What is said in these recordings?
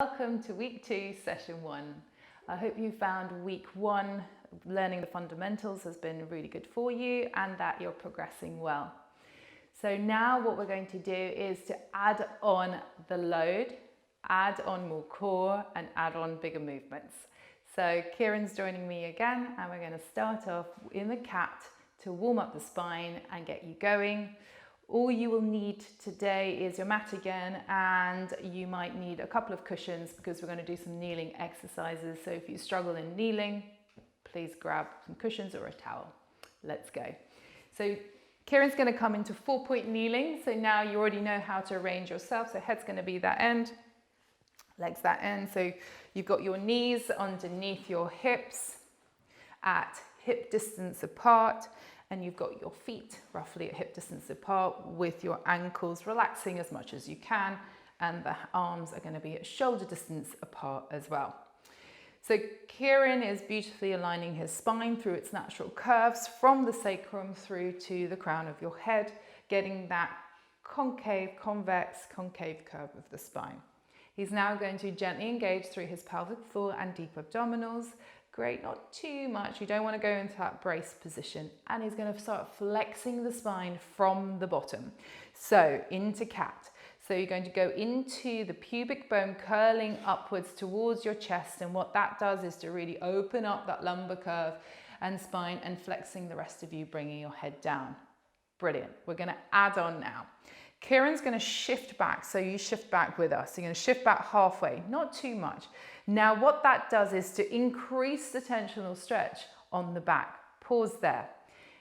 Welcome to week 2, session 1. I hope you found week 1 learning the fundamentals has been really good for you and that you're progressing well. So now what we're going to do is to add on the load, add on more core and add on bigger movements. So Kieran's joining me again and we're going to start off in the cat to warm up the spine and get you going. All you will need today is your mat again, and you might need a couple of cushions because we're going to do some kneeling exercises. So if you struggle in kneeling, please grab some cushions or a towel. Let's go. So Kieran's going to come into 4-point kneeling. So now you already know how to arrange yourself. So head's going to be that end, legs that end. So you've got your knees underneath your hips at hip distance apart. And you've got your feet roughly at hip distance apart with your ankles relaxing as much as you can, and the arms are going to be at shoulder distance apart as well. So Kieran is beautifully aligning his spine through its natural curves from the sacrum through to the crown of your head, getting that concave, convex, concave curve of the spine. He's now going to gently engage through his pelvic floor and deep abdominals. Great, not too much. You don't want to go into that brace position. And he's going to start flexing the spine from the bottom. So into cat. So you're going to go into the pubic bone curling upwards towards your chest. And what that does is to really open up that lumbar curve and spine and flexing the rest of you, bringing your head down. Brilliant. We're going to add on now. Kieran's going to shift back, so you shift back with us. You're going to shift back halfway, not too much. Now what that does is to increase the tensional stretch on the back. Pause there.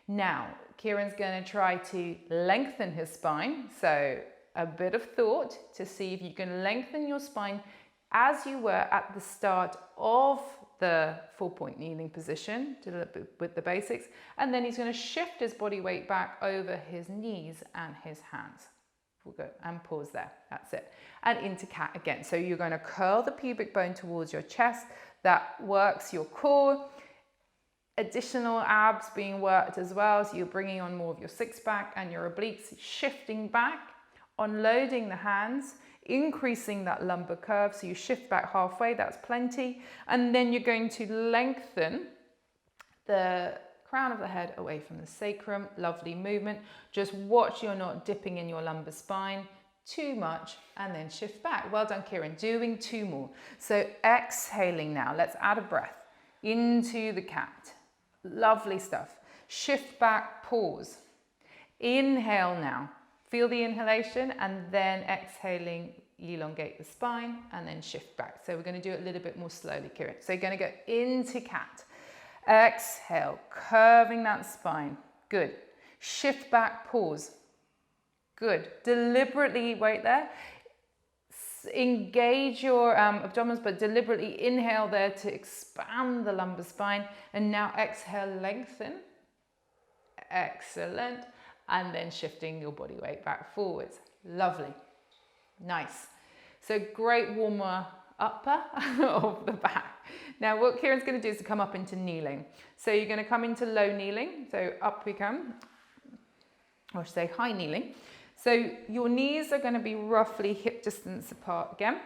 Now Kieran's going to try to lengthen his spine, so a bit of thought to see if you can lengthen your spine as you were at the start of the 4-point kneeling position, did a little bit with the basics, and then he's going to shift his body weight back over his knees and his hands. We'll go and pause there. That's it. And into cat again. So you're going to curl the pubic bone towards your chest. That works your core. Additional abs being worked as well. So you're bringing on more of your six-pack and your obliques, shifting back, unloading the hands, increasing that lumbar curve. So you shift back halfway. That's plenty. And then you're going to lengthen the crown of the head away from the sacrum. Lovely movement. Just watch you're not dipping in your lumbar spine too much, and then shift back. Well done, Kieran. Doing 2 more. So exhaling now. Let's add a breath into the cat. Lovely stuff. Shift back, pause. Inhale now. Feel the inhalation, and then exhaling, elongate the spine and then shift back. So we're going to do it a little bit more slowly, Kieran. So you're going to go into cat. Exhale, curving that spine. Good. Shift back, pause. Good. Deliberately wait there. Engage your abdominals, but deliberately inhale there to expand the lumbar spine. And now exhale, lengthen. Excellent. And then shifting your body weight back forwards. Lovely. Nice. So great warmer upper of the back. Now what Kieran's going to do is to come up into kneeling. So you're going to come into low kneeling. So up we come, or I should say high kneeling. So your knees are going to be roughly hip distance apart again.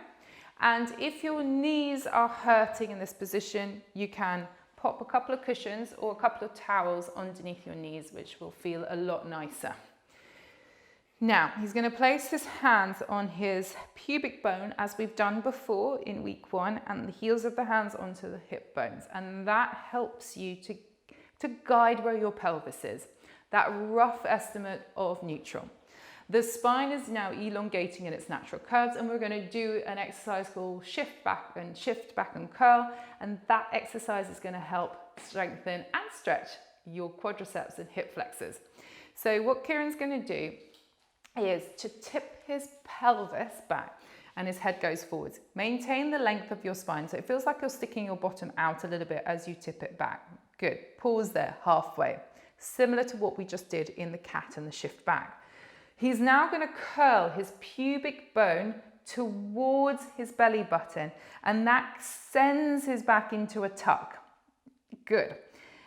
And if your knees are hurting in this position, you can pop a couple of cushions or a couple of towels underneath your knees, which will feel a lot nicer. Now, he's going to place his hands on his pubic bone, as we've done before in week 1, and the heels of the hands onto the hip bones. And that helps you to guide where your pelvis is, that rough estimate of neutral. The spine is now elongating in its natural curves, and we're going to do an exercise called shift back and curl. And that exercise is going to help strengthen and stretch your quadriceps and hip flexors. So what Kieran's going to do is to tip his pelvis back and his head goes forwards. Maintain the length of your spine. So it feels like you're sticking your bottom out a little bit as you tip it back. Good. Pause there, halfway. Similar to what we just did in the cat and the shift back. He's now going to curl his pubic bone towards his belly button, and that sends his back into a tuck. Good.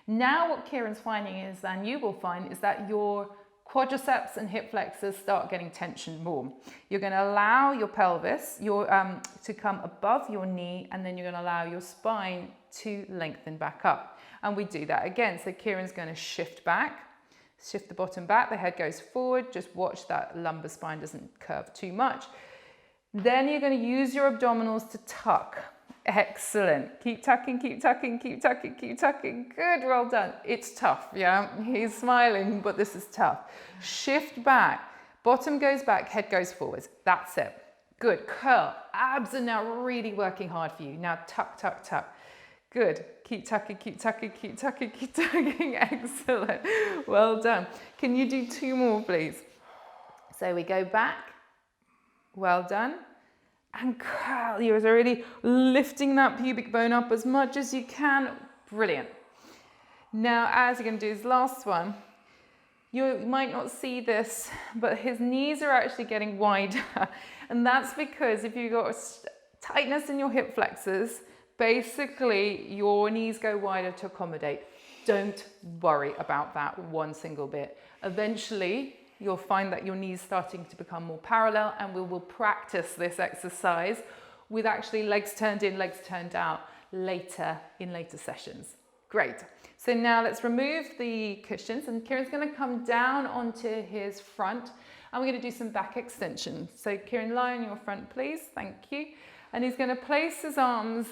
Now what Kieran's finding is, and you will find, is that your quadriceps and hip flexors start getting tension more. You're going to allow your pelvis to come above your knee, and then you're going to allow your spine to lengthen back up. And we do that again. So Kieran's going to shift back, shift the bottom back, the head goes forward. Just watch that lumbar spine doesn't curve too much. Then you're going to use your abdominals to tuck. Excellent. Keep tucking, keep tucking, keep tucking, keep tucking. Good, well done. It's tough, yeah? He's smiling, but this is tough. Shift back. Bottom goes back, head goes forwards. That's it. Good. Curl. Abs are now really working hard for you. Now tuck, tuck, tuck. Good. Keep tucking, keep tucking, keep tucking, keep tucking. Excellent. Well done. Can you do 2 more, please? So we go back. Well done. And curl. You're really lifting that pubic bone up as much as you can. Brilliant. Now, as you're going to do this last one, you might not see this, but his knees are actually getting wider. And that's because if you've got tightness in your hip flexors, basically your knees go wider to accommodate. Don't worry about that one single bit. Eventually, you'll find that your knees starting to become more parallel, and we will practice this exercise with actually legs turned in, legs turned out later in later sessions. Great. So now let's remove the cushions, and Kieran's going to come down onto his front, and we're going to do some back extension. So Kieran, lie on your front, please. Thank you. And he's going to place his arms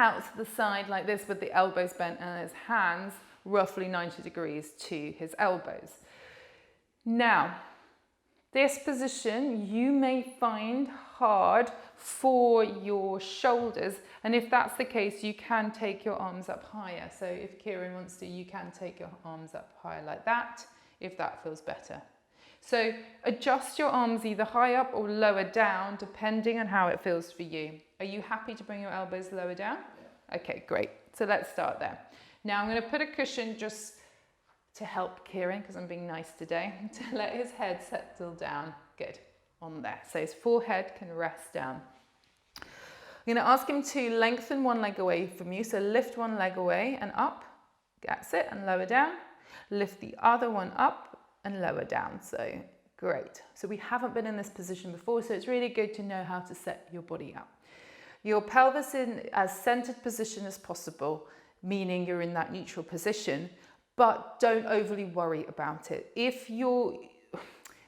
out to the side like this with the elbows bent and his hands roughly 90 degrees to his elbows. Now, this position you may find hard for your shoulders, and if that's the case, you can take your arms up higher. So if Kieran wants to, you can take your arms up higher like that, if that feels better. So adjust your arms either high up or lower down, depending on how it feels for you. Are you happy to bring your elbows lower down? Yeah. Okay, great. So let's start there. Now I'm going to put a cushion just to help Kieran, because I'm being nice today, to let his head settle down. Good, on there. So his forehead can rest down. I'm going to ask him to lengthen one leg away from you. So lift one leg away and up. That's it, and lower down. Lift the other one up and lower down. So great. So we haven't been in this position before, so it's really good to know how to set your body up. Your pelvis in as centered position as possible, meaning you're in that neutral position, but don't overly worry about it. If you're,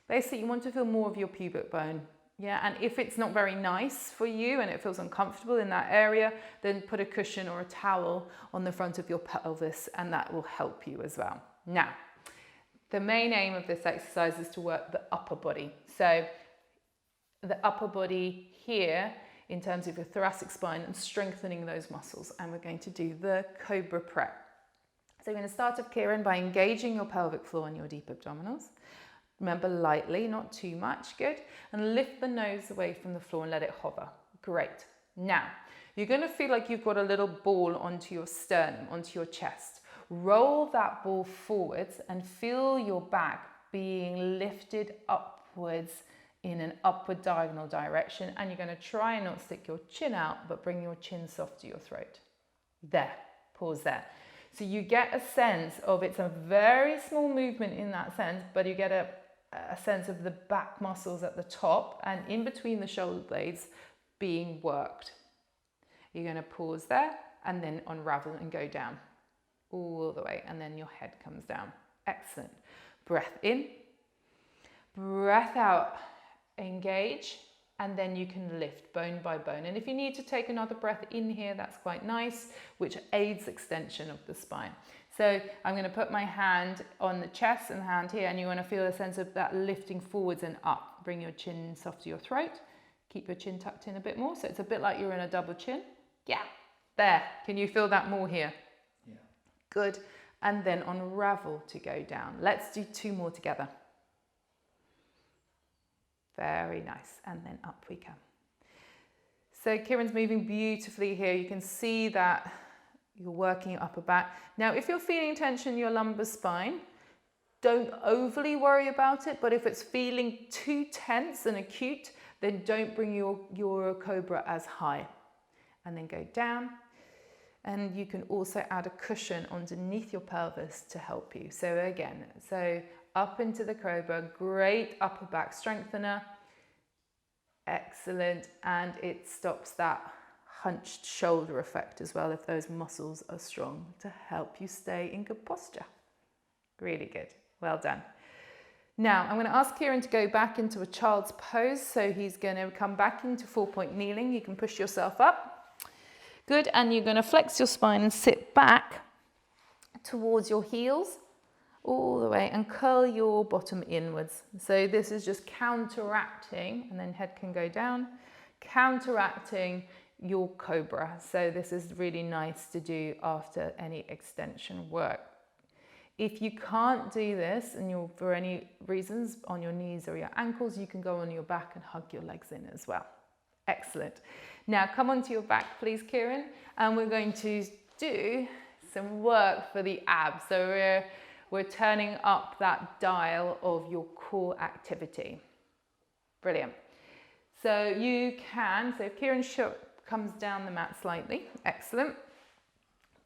basically you want to feel more of your pubic bone, yeah? And if it's not very nice for you and it feels uncomfortable in that area, then put a cushion or a towel on the front of your pelvis, and that will help you as well. Now, the main aim of this exercise is to work the upper body. So the upper body here, in terms of your thoracic spine and strengthening those muscles, and we're going to do the cobra prep. So we're going to start off, Kieran, by engaging your pelvic floor and your deep abdominals. Remember, lightly, not too much, good. And lift the nose away from the floor and let it hover. Great. Now, you're going to feel like you've got a little ball onto your sternum, onto your chest. Roll that ball forwards and feel your back being lifted upwards in an upward diagonal direction. And you're going to try and not stick your chin out, but bring your chin soft to your throat. There, pause there. So you get a sense of, it's a very small movement in that sense, but you get a sense of the back muscles at the top and in between the shoulder blades being worked. You're going to pause there and then unravel and go down all the way, and then your head comes down. Excellent. Breath in, breath out, engage, and then you can lift bone by bone. And if you need to take another breath in here, that's quite nice, which aids extension of the spine. So I'm going to put my hand on the chest and hand here, and you want to feel a sense of that lifting forwards and up. Bring your chin soft to your throat. Keep your chin tucked in a bit more, so it's a bit like you're in a double chin. Yeah, there. Can you feel that more here? Yeah. Good. And then unravel to go down. Let's do 2 more together. Very nice, and then up we come. So Kieran's moving beautifully here. You can see that you're working your upper back. Now, if you're feeling tension in your lumbar spine, don't overly worry about it, but if it's feeling too tense and acute, then don't bring your cobra as high. And then go down. And you can also add a cushion underneath your pelvis to help you. So again, up into the cobra. Great upper back strengthener. Excellent. And it stops that hunched shoulder effect as well if those muscles are strong, to help you stay in good posture. Really good. Well done. Now I'm going to ask Kieran to go back into a child's pose. So he's going to come back into 4-point kneeling. You can push yourself up. Good. And you're going to flex your spine and sit back towards your heels all the way and curl your bottom inwards. So this is just counteracting, and then head can go down, counteracting your cobra. So this is really nice to do after any extension work. If you can't do this and you're for any reasons on your knees or your ankles, you can go on your back and hug your legs in as well. Excellent. Now come onto your back, please, Kieran, and we're going to do some work for the abs. So we're turning up that dial of your core activity. Brilliant. So you can, so if Kieran comes down the mat slightly, excellent.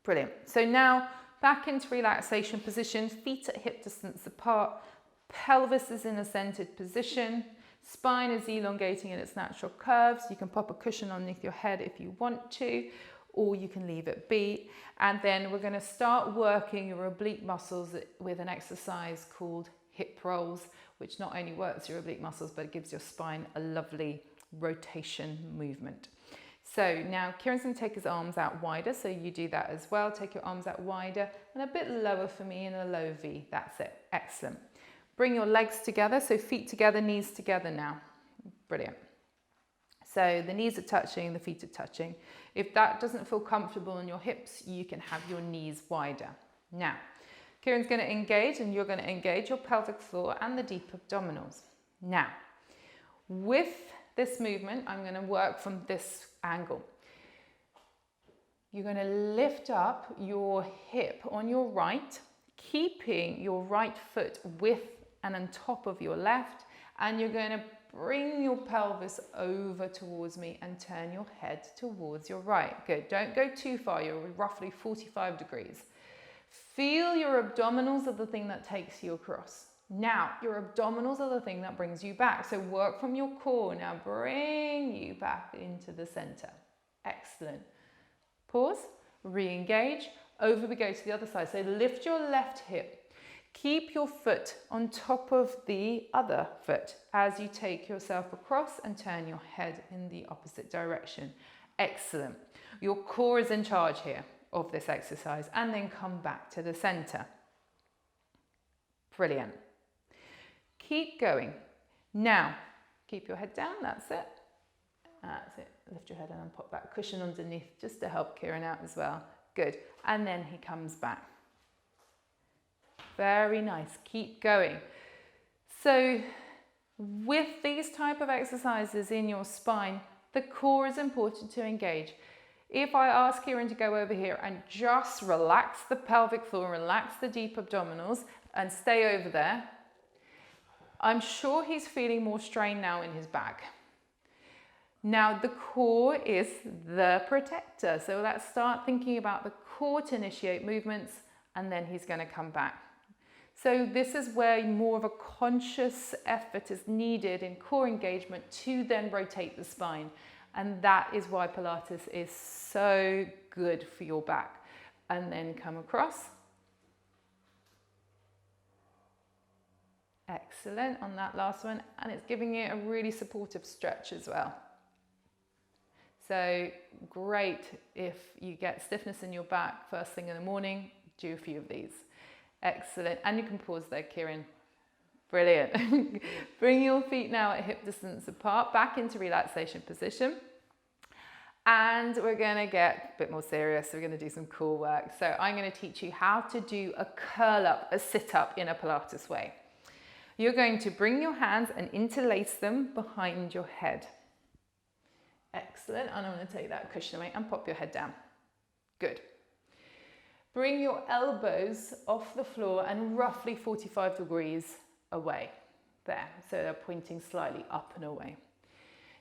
Brilliant. So now back into relaxation position, feet at hip distance apart, pelvis is in a centered position, spine is elongating in its natural curves. You can pop a cushion underneath your head if you want to, or you can leave it be. And then we're going to start working your oblique muscles with an exercise called hip rolls, which not only works your oblique muscles, but it gives your spine a lovely rotation movement. So now Kieran's going to take his arms out wider, so you do that as well. Take your arms out wider and a bit lower for me in a low V. That's it. Excellent. Bring your legs together, so feet together, knees together now. Brilliant. So the knees are touching, the feet are touching. If that doesn't feel comfortable in your hips, you can have your knees wider. Now, Kieran's going to engage, and you're going to engage your pelvic floor and the deep abdominals. Now, with this movement, I'm going to work from this angle. You're going to lift up your hip on your right, keeping your right foot with and on top of your left, and you're going to bring your pelvis over towards me and turn your head towards your right. Good. Don't go too far. You're roughly 45 degrees. Feel your abdominals are the thing that takes you across. Now, your abdominals are the thing that brings you back. So work from your core. Now bring you back into the center. Excellent. Pause, re-engage. Over we go to the other side. So lift your left hip. Keep your foot on top of the other foot as you take yourself across and turn your head in the opposite direction. Excellent. Your core is in charge here of this exercise, and then come back to the center. Brilliant. Keep going. Now, keep your head down. That's it. That's it. Lift your head and then pop that cushion underneath just to help Kieran out as well. Good. And then he comes back. Very nice. Keep going. So with these type of exercises in your spine, the core is important to engage. If I ask Kieran to go over here and just relax the pelvic floor, relax the deep abdominals and stay over there, I'm sure he's feeling more strain now in his back. Now the core is the protector. So let's start thinking about the core to initiate movements, and then he's going to come back. So this is where more of a conscious effort is needed in core engagement to then rotate the spine. And that is why Pilates is so good for your back. And then come across. Excellent on that last one. And it's giving you a really supportive stretch as well. So great if you get stiffness in your back first thing in the morning, do a few of these. Excellent. And you can pause there, Kieran. Brilliant. Bring your feet now at hip distance apart, back into relaxation position. And we're going to get a bit more serious. We're going to do some cool work. So I'm going to teach you how to do a curl up, a sit up in a Pilates way. You're going to bring your hands and interlace them behind your head. Excellent. And I'm going to take that cushion away and pop your head down. Good. Bring your elbows off the floor and roughly 45 degrees away. There. So they're pointing slightly up and away.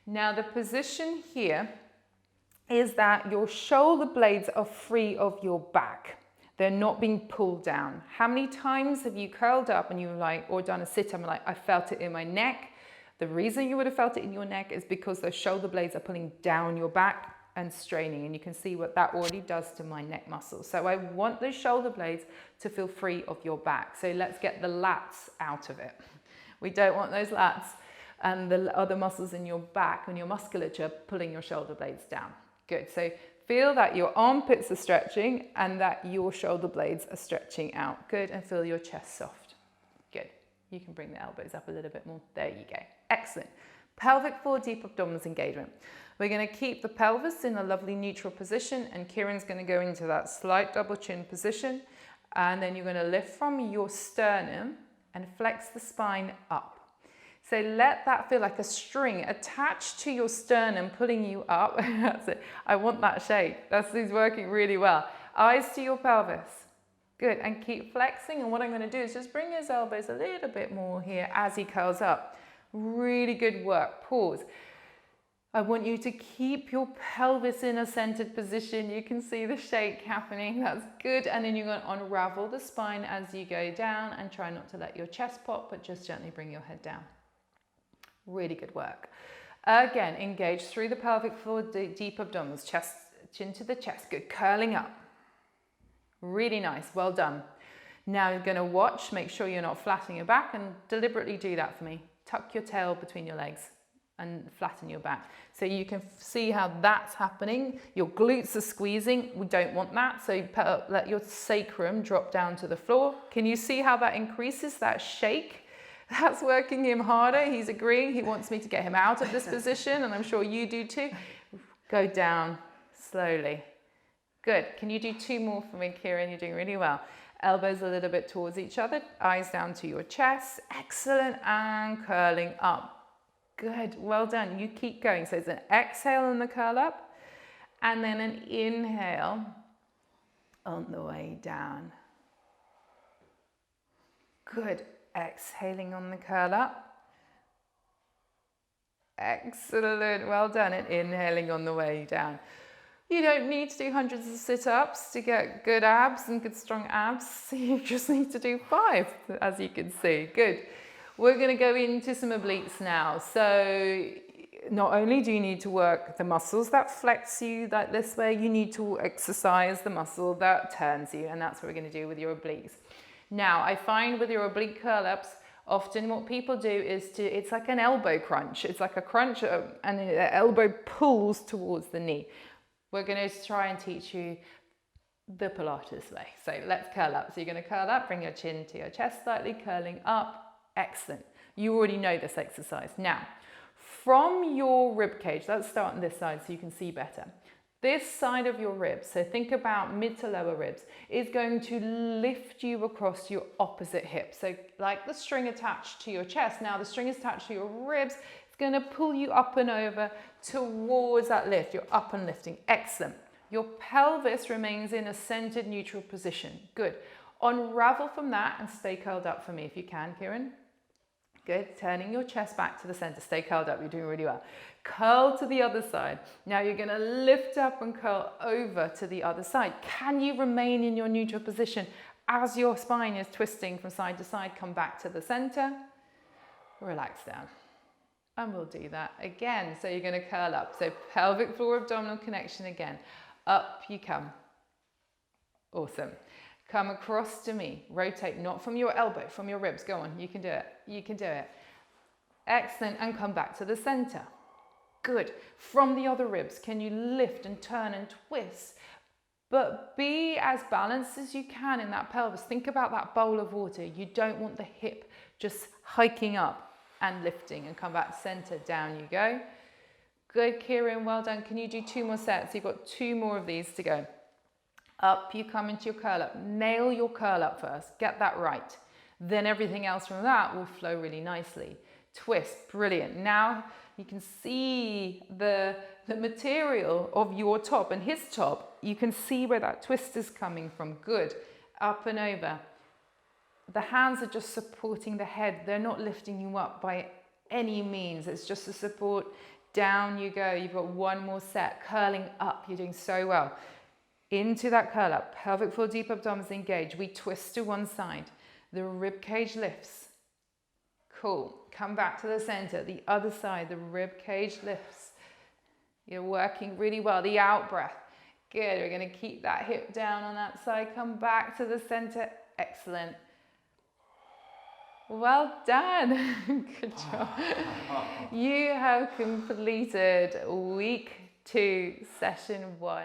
Now the position here is that your shoulder blades are free of your back. They're not being pulled down. How many times have you curled up and you're like, or done a sit-up and like, I felt it in my neck? The reason you would have felt it in your neck is because those shoulder blades are pulling down your back and straining, and you can see what that already does to my neck muscles. So I want those shoulder blades to feel free of your back. So let's get the lats out of it. We don't want those lats and the other muscles in your back and your musculature pulling your shoulder blades down. Good. So feel that your armpits are stretching and that your shoulder blades are stretching out. Good. And feel your chest soft. Good. You can bring the elbows up a little bit more. There you go. Excellent. Pelvic floor deep abdominals engagement. We're going to keep the pelvis in a lovely neutral position, and Kieran's going to go into that slight double chin position, and then you're going to lift from your sternum and flex the spine up. So let that feel like a string attached to your sternum, pulling you up. That's it. I want that shape. That's working really well. Eyes to your pelvis. Good. And keep flexing. And what I'm going to do is just bring his elbows a little bit more here as he curls up. Really good work. Pause. I want you to keep your pelvis in a centered position. You can see the shake happening. That's good. And then you're going to unravel the spine as you go down, and try not to let your chest pop, but just gently bring your head down. Really good work. Again, engage through the pelvic floor, deep abdominals, chest, chin to the chest. Good. Curling up. Really nice. Well done. Now you're going to watch, make sure you're not flattening your back, and deliberately do that for me. Tuck your tail between your legs and flatten your back. So you can see how that's happening. Your glutes are squeezing. We don't want that. So let your sacrum drop down to the floor. Can you see how that increases that shake? That's working him harder. He's agreeing. He wants me to get him out of this position, and I'm sure you do too. Go down slowly. Good. Can you do two more for me, Kieran? You're doing really well. Elbows a little bit towards each other. Eyes down to your chest. Excellent. And curling up. Good. Well done. You keep going. So it's an exhale on the curl up, and then an inhale on the way down. Good. Exhaling on the curl up. Excellent. Well done. And inhaling on the way down. You don't need to do hundreds of sit-ups to get good abs and good strong abs. You just need to do 5, as you can see. Good. We're going to go into some obliques now. So not only do you need to work the muscles that flex you like this way, you need to exercise the muscle that turns you. And that's what we're going to do with your obliques. Now, I find with your oblique curl-ups, often what people do is it's like an elbow crunch. It's like a crunch and the elbow pulls towards the knee. We're going to try and teach you the Pilates way. So let's curl up. So you're going to curl up, bring your chin to your chest slightly, curling up. Excellent. You already know this exercise. Now, from your rib cage, let's start on this side so you can see better. This side of your ribs, so think about mid to lower ribs, is going to lift you across your opposite hip. So like the string attached to your chest, now the string is attached to your ribs. It's going to pull you up and over towards that lift. You're up and lifting. Excellent. Your pelvis remains in a centered neutral position. Good. Unravel from that and stay curled up for me if you can, Kieran. Good. Turning your chest back to the center. Stay curled up. You're doing really well. Curl to the other side. Now you're going to lift up and curl over to the other side. Can you remain in your neutral position as your spine is twisting from side to side? Come back to the center. Relax down. And we'll do that again. So you're going to curl up. So pelvic floor abdominal connection again. Up you come. Awesome. Come across to me. Rotate, not from your elbow, from your ribs. Go on, you can do it. You can do it. Excellent. And come back to the center. Good. From the other ribs, can you lift and turn and twist? But be as balanced as you can in that pelvis. Think about that bowl of water. You don't want the hip just hiking up and lifting, and come back center. Down you go. Good, Kieran. Well done. Can you do 2 more sets? You've got 2 more of these to go. Up you come into your curl up. Nail your curl up first. Get that right. Then everything else from that will flow really nicely. Twist. Brilliant. Now you can see the material of your top and his top. You can see where that twist is coming from. Good. Up and over. The hands are just supporting the head. They're not lifting you up by any means. It's just a support. Down you go. You've got 1 more set. Curling up. You're doing so well. into that curl up. Pelvic floor deep abdominals engaged. We twist to one side. The rib cage lifts. Cool. Come back to the center. The other side, the rib cage lifts. You're working really well. The out breath. Good. We're going to keep that hip down on that side. Come back to the center. Excellent. Well done. Good job. You have completed week 2, session 1.